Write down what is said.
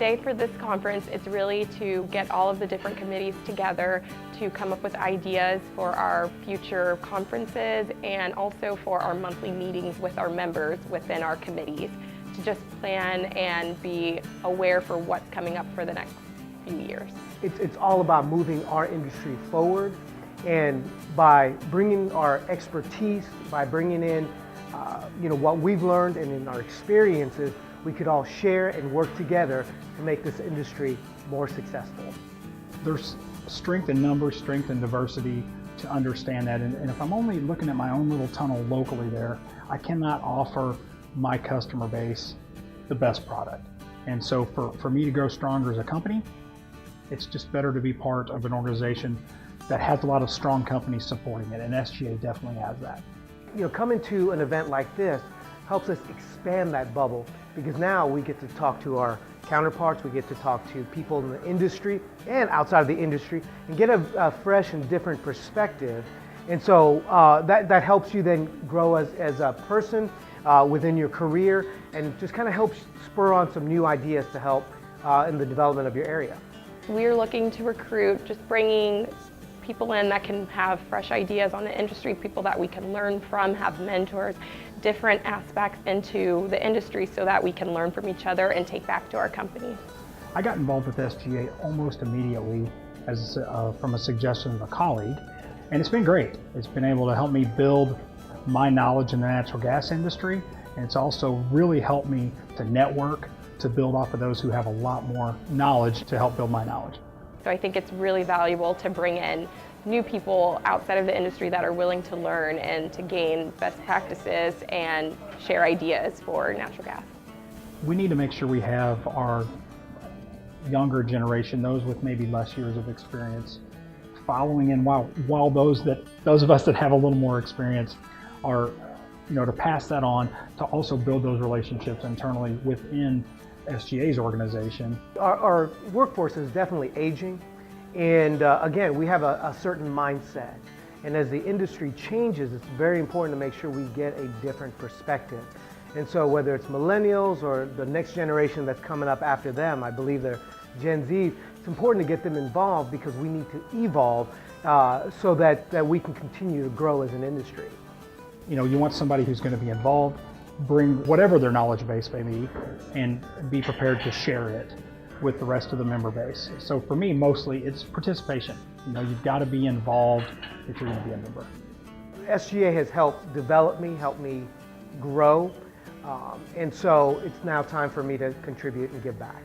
today for this conference is really to get all of the different committees together to come up with ideas for our future conferences and also for our monthly meetings with our members within our committees, to just plan and be aware for what's coming up for the next few years. It's all about moving our industry forward, and by bringing our expertise, by bringing in what we've learned and in our experiences, we could all share and work together to make this industry more successful. There's strength in numbers, strength in diversity to understand that, and if I'm only looking at my own little tunnel locally there, I cannot offer my customer base the best product. And so for me to grow stronger as a company, it's just better to be part of an organization that has a lot of strong companies supporting it, and SGA definitely has that. Coming to an event like this helps us expand that bubble, because now we get to talk to our counterparts, we get to talk to people in the industry and outside of the industry and get a fresh and different perspective. And so that helps you then grow as a person within your career, and just kind of helps spur on some new ideas to help in the development of your area. We're looking to recruit, just bringing people in that can have fresh ideas on the industry, people that we can learn from, have mentors, different aspects into the industry so that we can learn from each other and take back to our company. I got involved with SGA almost immediately from a suggestion of a colleague, and it's been great. It's been able to help me build my knowledge in the natural gas industry, and it's also really helped me to network, to build off of those who have a lot more knowledge to help build my knowledge. So I think it's really valuable to bring in new people outside of the industry that are willing to learn and to gain best practices and share ideas for natural gas. We need to make sure we have our younger generation, those with maybe less years of experience, following in while those of us that have a little more experience are, to pass that on, to also build those relationships internally within SGA's organization. Our workforce is definitely aging, and again, we have a certain mindset. And as the industry changes, it's very important to make sure we get a different perspective. And so whether it's millennials or the next generation that's coming up after them, I believe they're Gen Z, it's important to get them involved, because we need to evolve so that we can continue to grow as an industry. You want somebody who's going to be involved, bring whatever their knowledge base may be, and be prepared to share it with the rest of the member base. So for me, mostly it's participation. You've got to be involved if you're going to be a member. SGA has helped develop me, helped me grow, and so it's now time for me to contribute and give back.